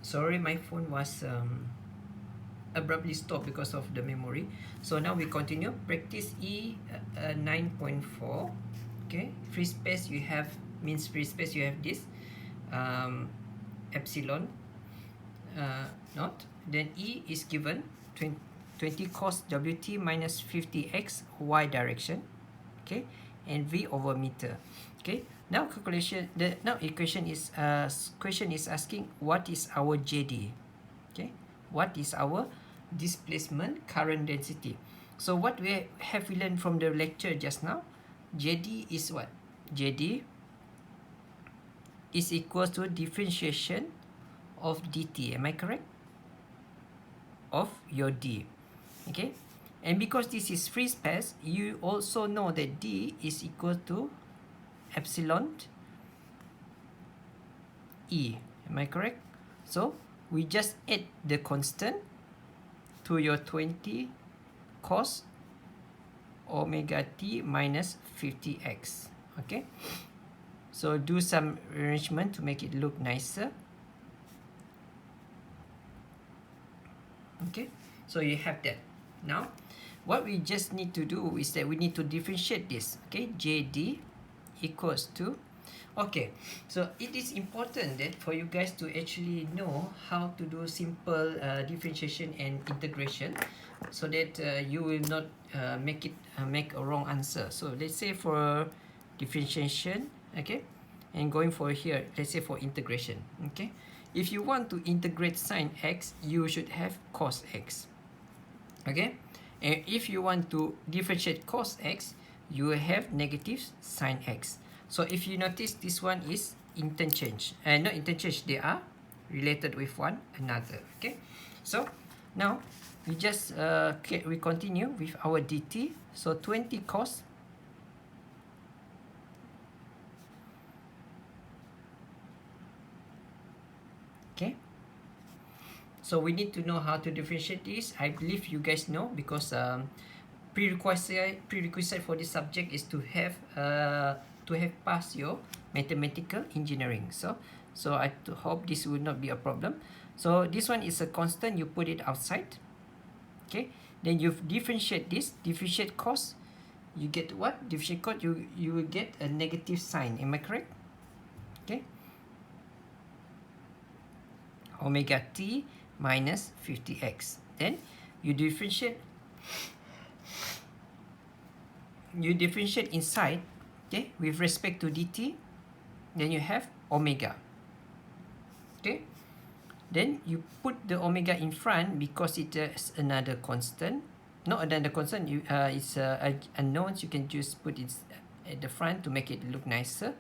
Sorry, my phone was abruptly stopped because of the memory. So now we continue. Practice E 9.4. Okay, free space you have means free space you have this epsilon naught. Then E is given 20 cos WT minus 50x y direction. Okay, and V over meter. Okay, now calculation, the now equation is question is asking what is our JD. Okay, what is our displacement current density. So what we have learned from the lecture just now, JD is what? JD is equal to differentiation of dt. Am I correct? Of your d. Okay, and because this is free space, you also know that d is equal to epsilon e. Am I correct? So we just add the constant to your 20 cos omega t minus 50x. Okay, so do some arrangement to make it look nicer. Okay, so you have that. Now what we just need to do is that we need to differentiate this. Okay, JD equals to, okay, so it is important that for you guys to actually know how to do simple differentiation and integration, so that you will not make a wrong answer. So let's say for differentiation, okay, and going for here, let's say for integration. Okay, if you want to integrate sine x, you should have cos x. Okay, and if you want to differentiate cos x, you will have negative sine x. So if you notice, this one is interchange, and not interchange, they are related with one another. Okay, so now we just we continue with our dt. So 20 cos okay. So we need to know how to differentiate this. I believe you guys know, because prerequisite for this subject is to have passed your mathematical engineering. So I hope this will not be a problem. So this one is a constant, you put it outside. Okay, then you differentiate this, differentiate cos, you get what? Differentiate cos, you will get a negative sign. Am I correct? Okay, omega t minus 50x. Then you differentiate inside, okay, with respect to dt. Then you have omega. Okay, then you put the omega in front because it is another constant. Not another constant, it's unknown. You can just put it at the front to make it look nicer.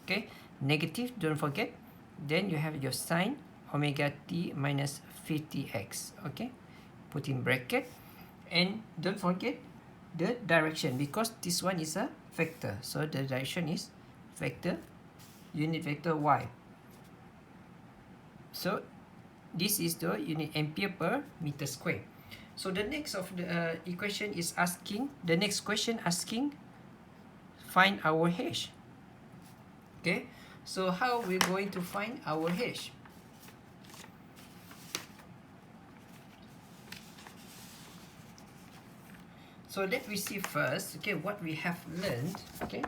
Okay, negative, don't forget. Then you have your sine omega t minus 50x. Okay, put in bracket, and don't forget the direction, because this one is a vector. So the direction is vector, unit vector y. So this is the unit ampere per meter square. So the next of the equation is asking, the next question asking, find our h. Okay, so how we're going to find our h? So let me see first, okay, what we have learned. Okay,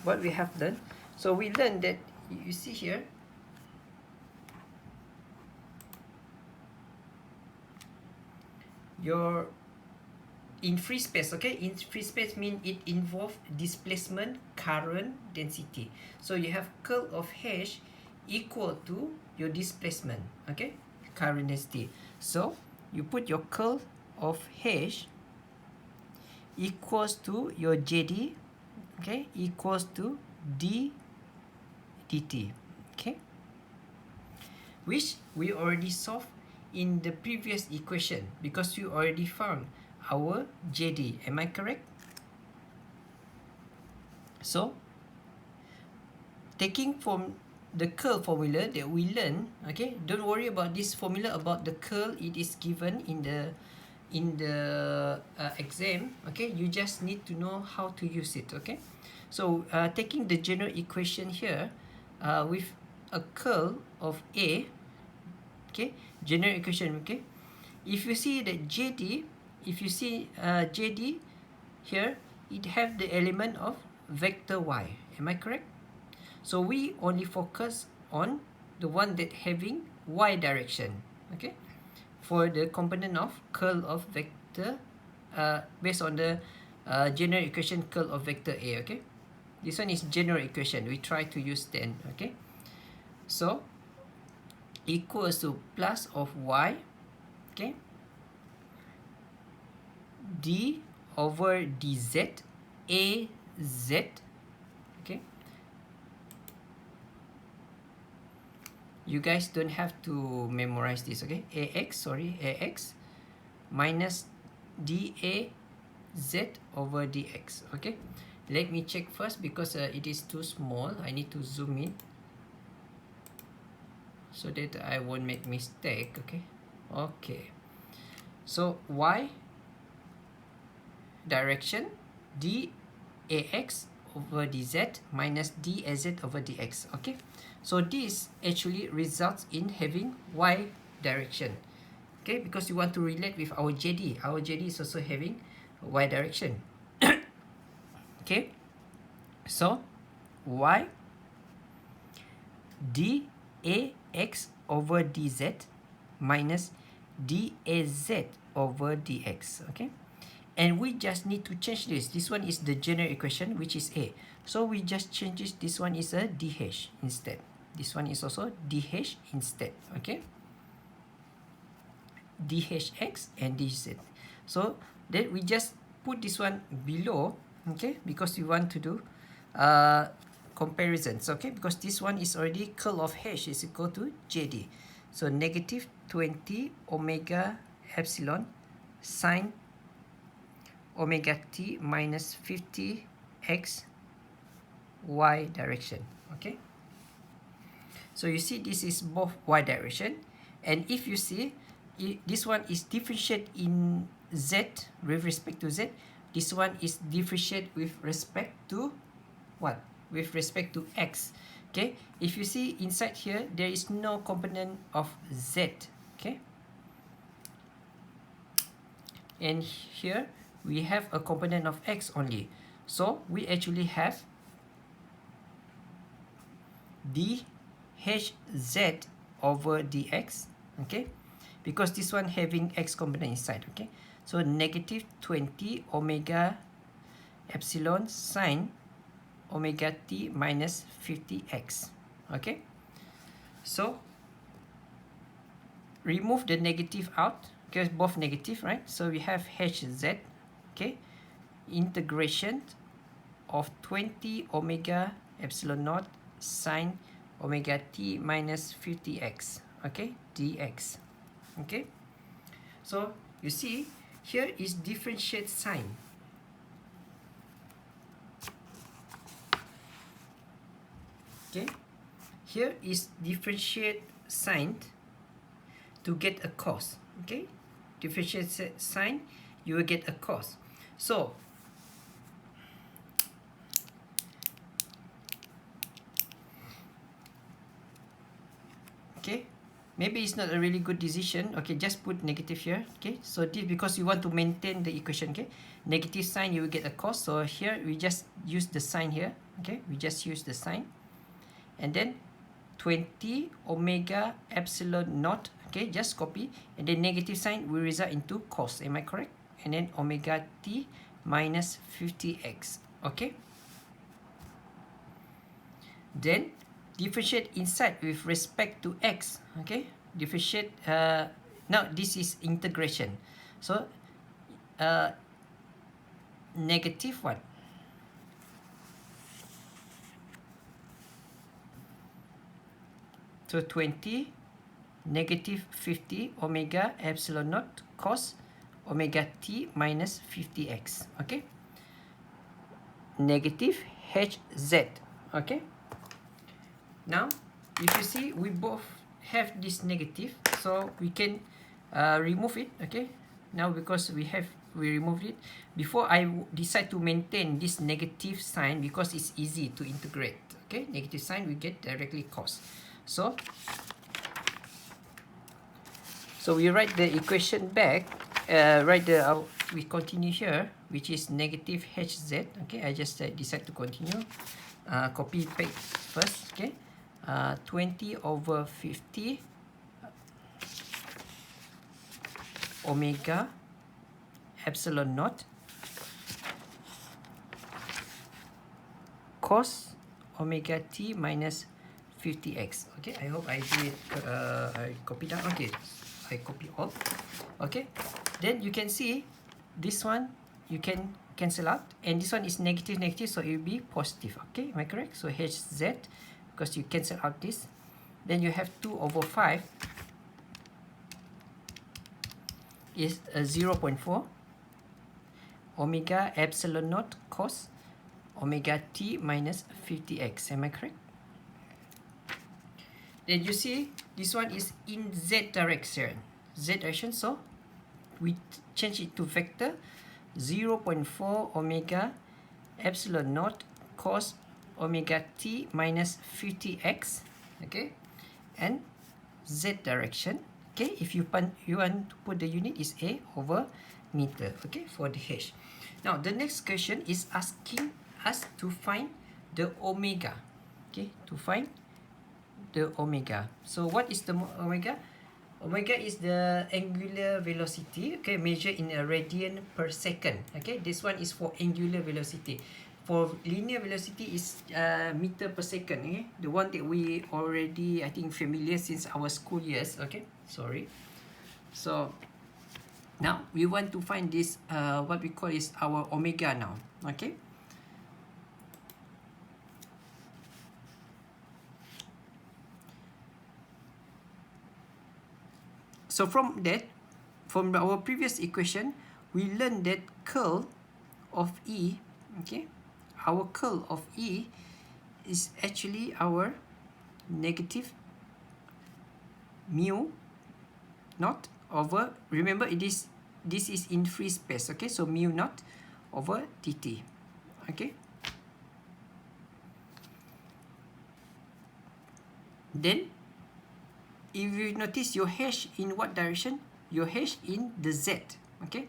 what we have learned. So we learned that, you see here, your in free space. Okay, in free space mean it involves displacement current density. So you have curl of h equal to your displacement, okay, current density. So you put your curl of h equals to your jd, okay, equals to d dt. Okay, which we already solved in the previous equation, because we already found our JD. Am I correct? So taking from the curl formula that we learned, okay, don't worry about this formula about the curl. It is given in the exam. Okay, you just need to know how to use it. Okay, so taking the general equation here, with a curl of A, okay, general equation, okay, if you see that JD, if you see JD here, it have the element of vector Y. Am I correct? So we only focus on the one that having Y direction, okay, for the component of curl of vector based on the general equation curl of vector A, okay. This one is general equation. We try to use 10, okay. So equals to plus of Y, okay, d over dz az, okay. You guys don't have to memorize this, okay. Ax minus daz over dx, okay. Let me check first because it is too small. I need to zoom in so that I won't make mistake, okay. Okay, so y direction dAx over dz minus dAz over dx, okay. So this actually results in having y direction, okay, because you want to relate with our JD. Our JD is also having y direction. Okay, so y dAx over dz minus dAz over dx, okay. And we just need to change this. This one is the general equation, which is A. So we just change this. This one is a dH instead. This one is also dH instead, okay. dHx and dz. So then we just put this one below, okay, because we want to do comparisons, okay, because this one is already curl of H is equal to JD. So negative 20 omega epsilon sine omega t minus 50 x y direction, okay. So you see this is both y direction, and if you see this one is differentiate in z with respect to z, this one is differentiate with respect to what? With respect to x, okay. If you see inside here, there is no component of z, okay, and here we have a component of x only. So we actually have dHz over dx, okay, because this one having x component inside, okay. So negative 20 omega epsilon sine omega t minus 50x, okay. So remove the negative out because both negative, right? So we have hz, okay, integration of 20 omega epsilon naught sine omega t minus 50x, okay, dx, okay. So you see here is differentiate sign, okay. Here is differentiate sign to get a cos, okay. Differentiate sign, you will get a cos. So okay, maybe it's not a really good decision, okay, just put negative here, okay. So this because you want to maintain the equation, okay, negative sign you will get a cos. So here we just use the sign here, okay, we just use the sign, and then 20 omega epsilon naught, okay, just copy, and then negative sign will result into cos, am I correct? And then omega t minus 50x, okay. Then differentiate inside with respect to x, okay, differentiate now this is integration. So negative what? So 20 negative 50 omega epsilon naught cos omega t minus 50x, okay, negative hz, okay. Now if you see we both have this negative, so we can remove it, okay. Now because we removed it, before I decide to maintain this negative sign because it's easy to integrate, okay, negative sign we get directly cos. So we write the equation back, we continue here, which is negative hz. Okay, I just decide to continue. Copy paste first. Okay, 20 over 50 omega epsilon naught cos omega t minus 50x. Okay, I hope I did I copy down. Okay, I copy all. Okay, then you can see this one you can cancel out, and this one is negative negative, so it will be positive. Okay, am I correct? So hz, because you cancel out this, then you have 2 over 5 is 0.4 omega epsilon naught cos omega t minus 50x. Am I correct? Then you see this one is in z direction. So we change it to vector 0.4 omega epsilon naught cos omega t minus 50x. Okay, and z direction. Okay, if you want to put the unit is a over meter. Okay, for the h. Now the next question is asking us to find the omega. Okay, to find the omega. So what is the omega? Omega is the angular velocity, okay, measured in a radian per second. Okay, this one is for angular velocity. For linear velocity is meter per second. Okay, the one that we already, I think, familiar since our school years. Okay, sorry. So now we want to find this what we call is our omega now. Okay. So from that, from our previous equation, we learned that curl of E, okay, our curl of E is actually our negative mu naught over, remember this is in free space, okay, so mu naught over dt, okay. Then if you notice your h in what direction? Your h in the z, okay?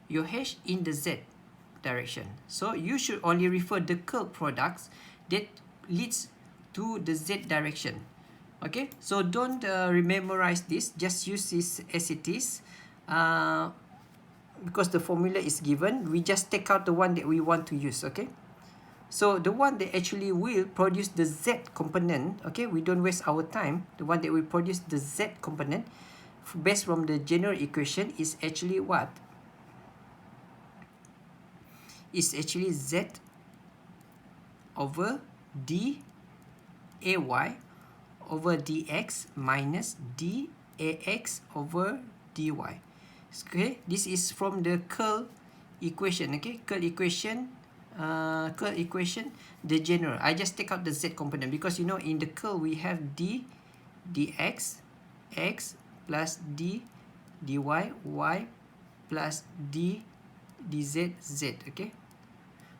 Your h in the z direction. So you should only refer the curl products that leads to the z direction. Okay, so don't memorize this, just use this as it is. Because the formula is given, we just take out the one that we want to use, okay? So the one that actually will produce the z component, okay, we don't waste our time. The one that will produce the z component based from the general equation is actually what? Is actually z over d ay over dx minus dax over dy. Okay, this is from the curl equation, okay? Curl equation, the general. I just take out the z component because you know in the curl we have d dx x plus d dy y plus d dz z, okay?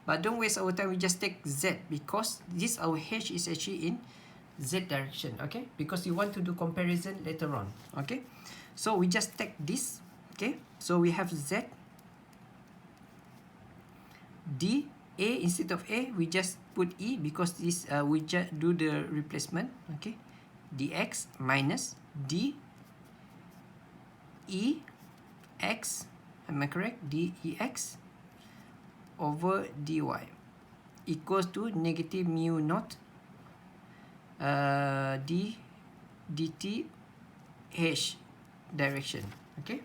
But don't waste our time, we just take z because this our h is actually in z direction, okay? Because you want to do comparison later on, okay? So we just take this, okay? So we have z d a, instead of a we just put e because this we just do the replacement, okay? Dx minus d e x, am I correct? Dex over dy equals to negative mu naught d dt h direction, okay?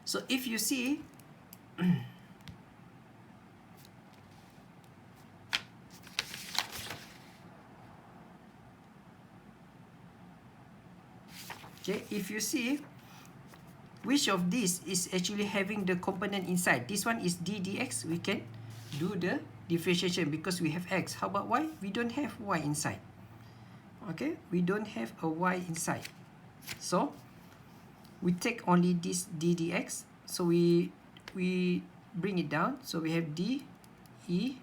So if you see okay, if you see which of these is actually having the component inside, this one is d dx, we can do the differentiation because we have x. How about y? We don't have y inside, okay? We don't have a y inside, so we take only this d dx, so we bring it down, so we have d e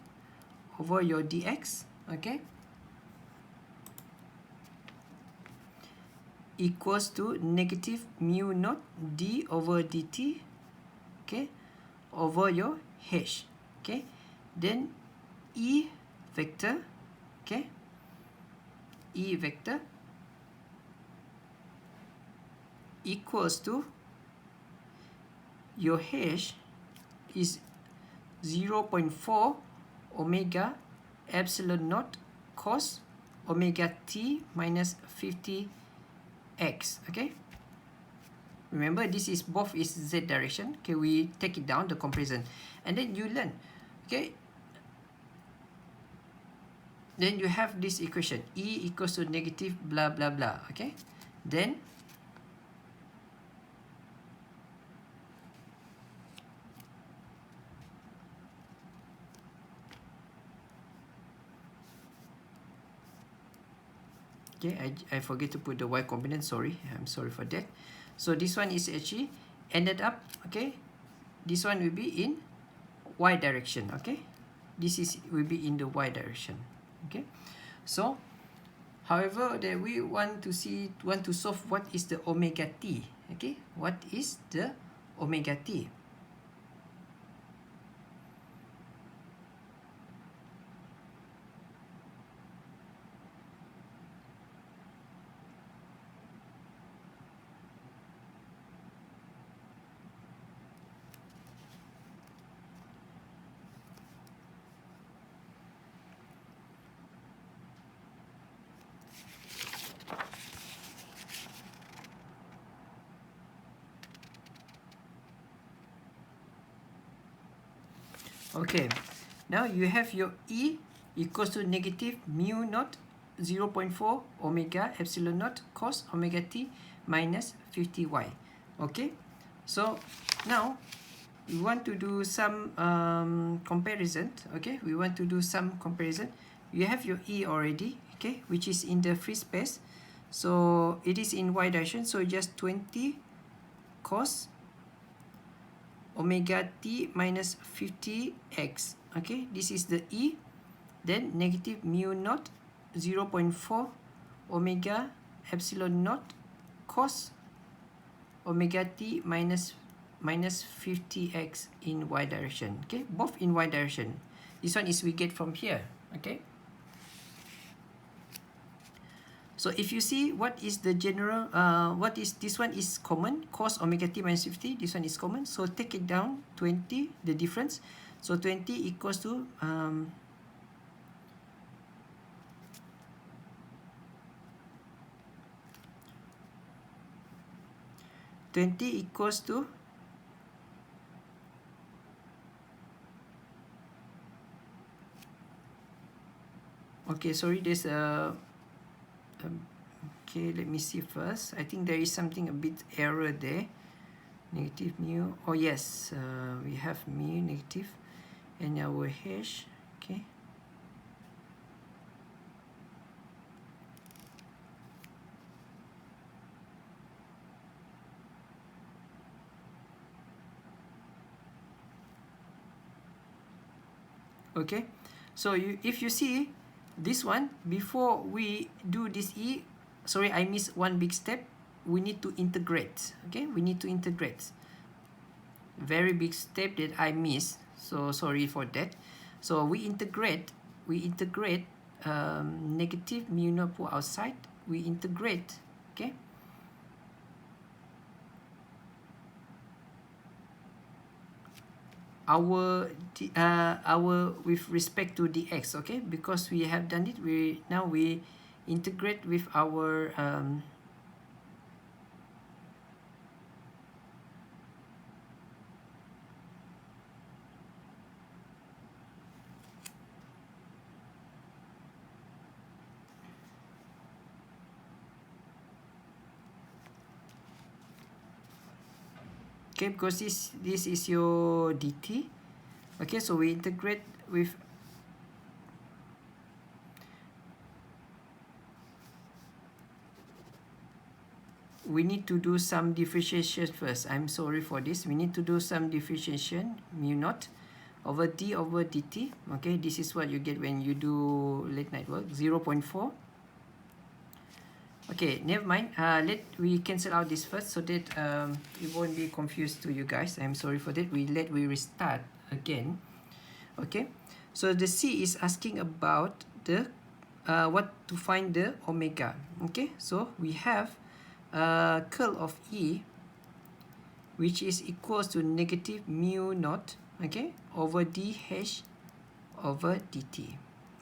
over your dx, okay? equals to negative mu naught d over dt, okay, over your h, okay. Then E vector, okay, E vector equals to your h is 0.4 omega epsilon naught cos omega t minus 50x, okay. Remember, this is both is z direction, okay. We take it down, the comparison, and then you learn, okay. Then you have this equation, E equals to negative blah blah blah, okay. Then okay, I forget to put the y component, sorry, I'm sorry for that. So this one is actually ended up, okay, this one will be in y direction, okay. This is will be in the y direction, okay. So however, that we want to solve what is the omega t, okay. What is the omega t? Okay, now you have your E equals to negative mu naught 0.4 omega epsilon naught cos omega t minus 50y. Okay, so now we want to do some comparison. Okay, we want to do some comparison. You have your E already, okay, which is in the free space. So it is in y direction, so just 20 cos omega t minus 50x, okay. This is the E. Then negative mu naught 0.4 omega epsilon naught cos omega t minus 50x in y direction, okay. Both in y direction. This one is we get from here, okay. So if you see what is the general, what is this one is common, cos omega t minus 50, this one is common. So take it down, 20, the difference. So 20 equals to, 20 equals to, okay, sorry, there's a, okay, let me see first. I think there is something a bit error there. Negative mu, oh yes, we have mu negative and our h, okay. Okay, so if you see this one, before we do this E, sorry, I missed one big step. We need to integrate, okay. We need to integrate, very big step that I missed, so sorry for that. So we integrate negative mu naught put outside, we integrate, okay. Our with respect to dx, okay, because we have done it, we integrate with our okay, because this is your dt, okay. So we integrate with, we need to do some differentiation first. I'm sorry for this. We need to do some differentiation, mu naught over d over dt, okay. This is what you get when you do late night work, 0.4 Okay, never mind. Let we cancel out this first so that it won't be confused to you guys. I'm sorry for that. We restart again. Okay, so the C is asking about the what to find the omega. Okay, so we have curl of E, which is equals to negative mu naught, okay, over dH over dt.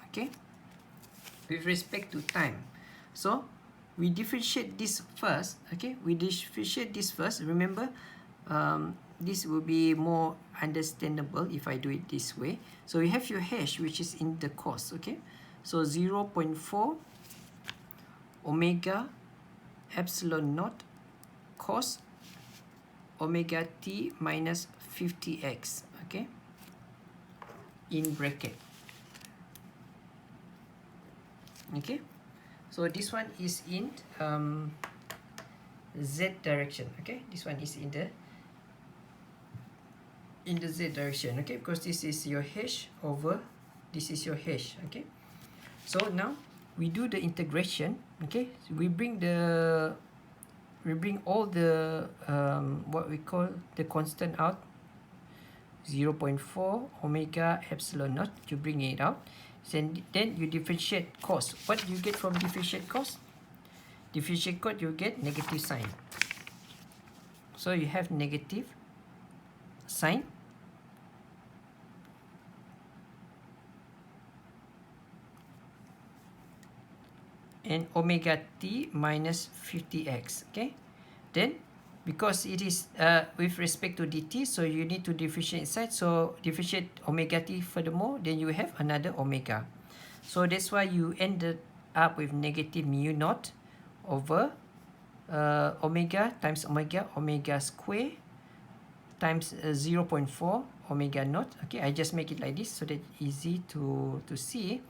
Okay, with respect to time. So we differentiate this first. Okay, we differentiate this first. Remember, this will be more understandable if I do it this way. So we have your hash, which is in the cos. Okay, so 0.4 omega epsilon naught cos omega t minus 50x. Okay, in bracket. Okay, so this one is in z direction. Okay, this one is in the z direction. Okay, because this is your h over this is your h. Okay, so now we do the integration. Okay, so we bring all the what we call the constant out, 0.4 omega epsilon naught. You bring it out, then you differentiate cos. What do you get from differentiate cos? Differentiate cos, you get negative sign. So you have negative sign. And omega t minus 50x. Okay, then because it is with respect to dt, so you need to differentiate inside. So differentiate omega t furthermore, then you have another omega. So that's why you ended up with negative mu naught over omega times omega square times 0.4 omega naught. Okay, I just make it like this so that easy to see.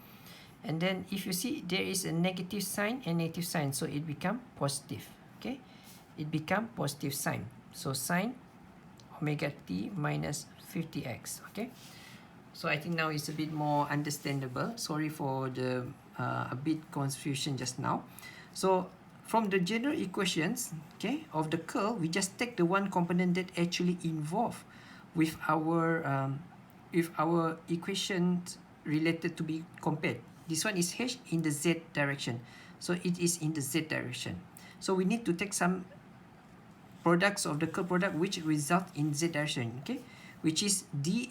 And then if you see, there is a negative sign and negative sign, so it become positive. Okay, it become positive sign. So sine omega t minus 50x. Okay, so I think now it's a bit more understandable. Sorry for the a bit confusion just now. So from the general equations, okay, of the curl, we just take the one component that actually involved with our equations related to be compared. This one is h in the z direction, so it is in the z direction. So we need to take some products of the curl product which result in z direction. Okay, which is day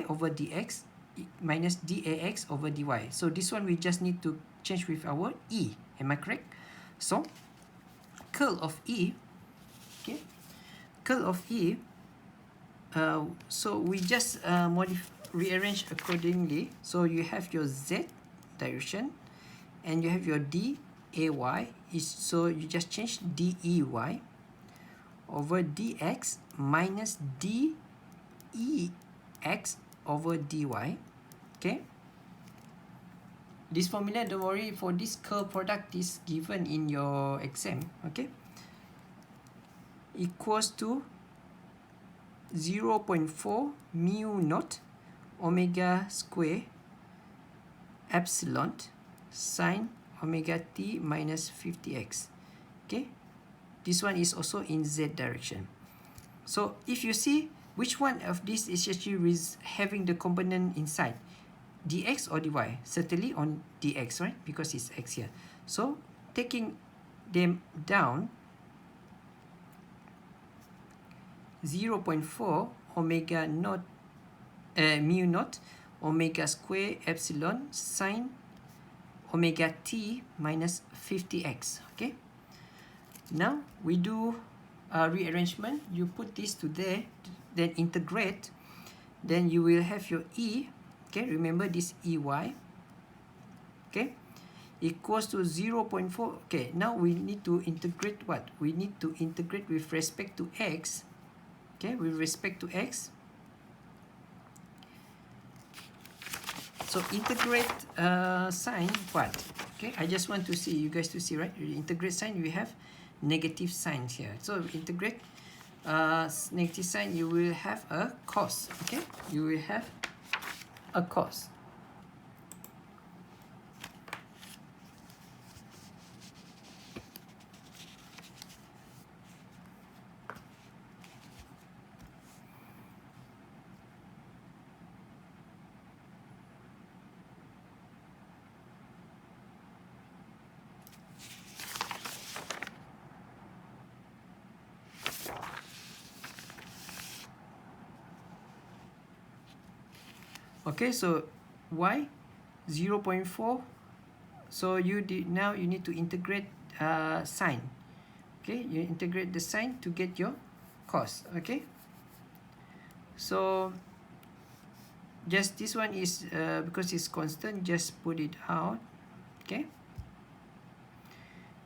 over dx minus dax over dy. So this one we just need to change with our e. Am I correct? So curl of e, okay, curl of e. So we just rearrange accordingly. So you have your z direction and you have your day is, so you just change dey over dx minus dex over dy. Okay, this formula, don't worry, for this curl product is given in your exam. Okay, equals to 0.4 mu naught omega square epsilon sine omega t minus 50x. Okay, this one is also in z direction. So if you see, which one of this is actually having the component inside, dx or dy? Certainly on dx, right, because it's x here. So taking them down, 0.4 omega naught mu naught omega square epsilon sine omega t minus 50x. Okay, now we do rearrangement. You put this to there, then integrate, then you will have your e. Okay, remember this ey. Okay, equals to 0.4. Okay, now we need to integrate what? We need to integrate with respect to x. Okay, with respect to x. So integrate sign what? Okay, I just want to see you guys to see, right? Integrate sign, you have negative signs here. So integrate negative sign, you will have a cos. Okay, you will have a cos. Okay, so y 0.4. So now you need to integrate sine. Okay, you integrate the sine to get your cos. Okay, so just this one is because it's constant, just put it out. Okay,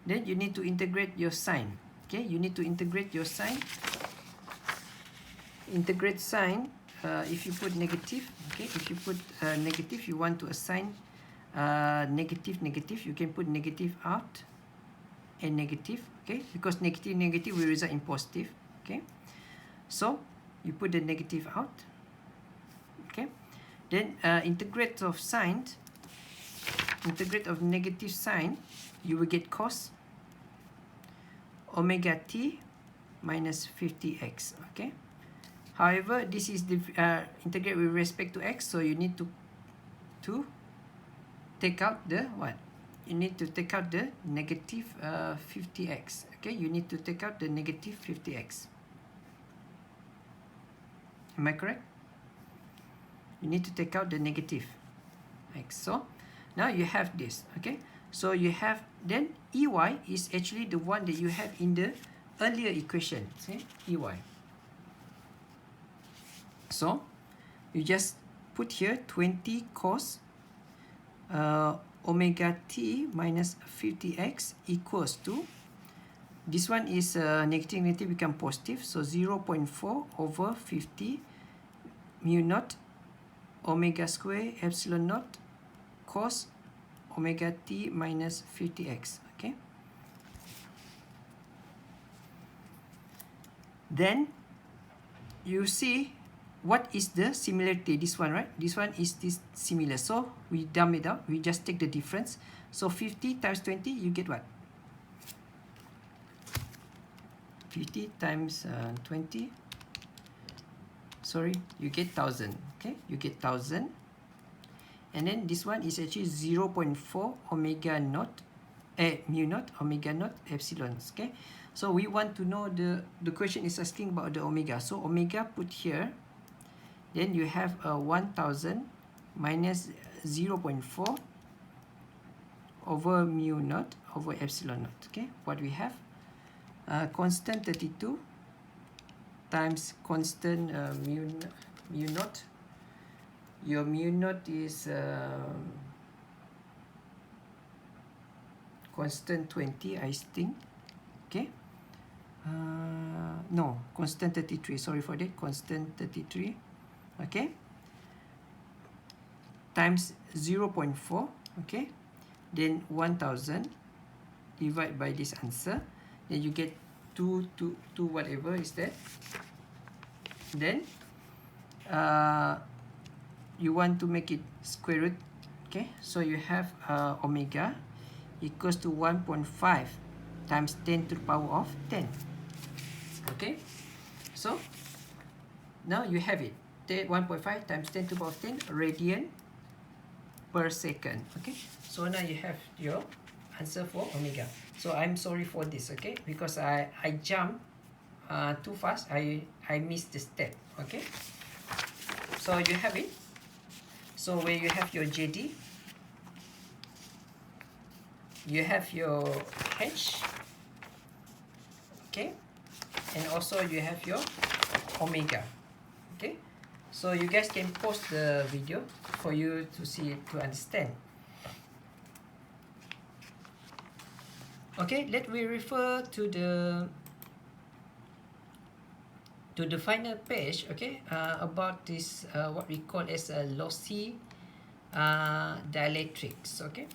then you need to integrate your sine. Okay, you need to integrate your sine. Integrate sine. If you put negative, okay, if you put negative, you want to assign negative, you can put negative out and negative, okay, because negative will result in positive. Okay, so you put the negative out. Okay, then integrate of sine, integrate of negative sine, you will get cos omega t minus 50x. Okay, however, this is the integrate with respect to x, so you need to take out the what? You need to take out the negative 50x. Okay, you need to take out the negative 50x. Am I correct? You need to take out the negative x. So now you have this. Okay, so you have, then ey is actually the one that you have in the earlier equation. See, ey. So you just put here 20 cos omega t minus 50x equals to, this one is negative become positive, so 0.4 over 50 mu naught omega square epsilon naught cos omega t minus 50x. Okay, then you see what is the similarity. This one, right? This one is this similar, so we dump it out, we just take the difference. So 50 times 20, you get what? 50 times 20, sorry, you get 1000. Okay, you get 1000, and then this one is actually 0.4 omega naught mu naught omega naught epsilon. Okay, so we want to know the question is asking about the omega, so omega put here. Then you have 1000 minus 0.4 over mu naught over epsilon naught. Okay, what we have? Constant 32 times constant mu naught. Your mu naught is constant 20, I think. Okay. No, constant 33. Sorry for that. Constant 33. Okay, times 0.4. Okay, then 1000 divide by this answer, then you get 2 whatever is that. Then you want to make it square root. Okay, so you have omega equals to 1.5 times 10 to the power of 10. Okay, so now you have it. 1.5 times 10 to the power of 10 radian per second. Okay, so now you have your answer for omega. So I'm sorry for this, okay, because I jumped too fast. I missed the step. Okay, so you have it. So where you have your JD, you have your H, okay, and also you have your omega. Okay, so you guys can pause the video for you to see, to understand. Okay, let me refer to the final page. Okay, about this what we call as a lossy dielectrics. Okay.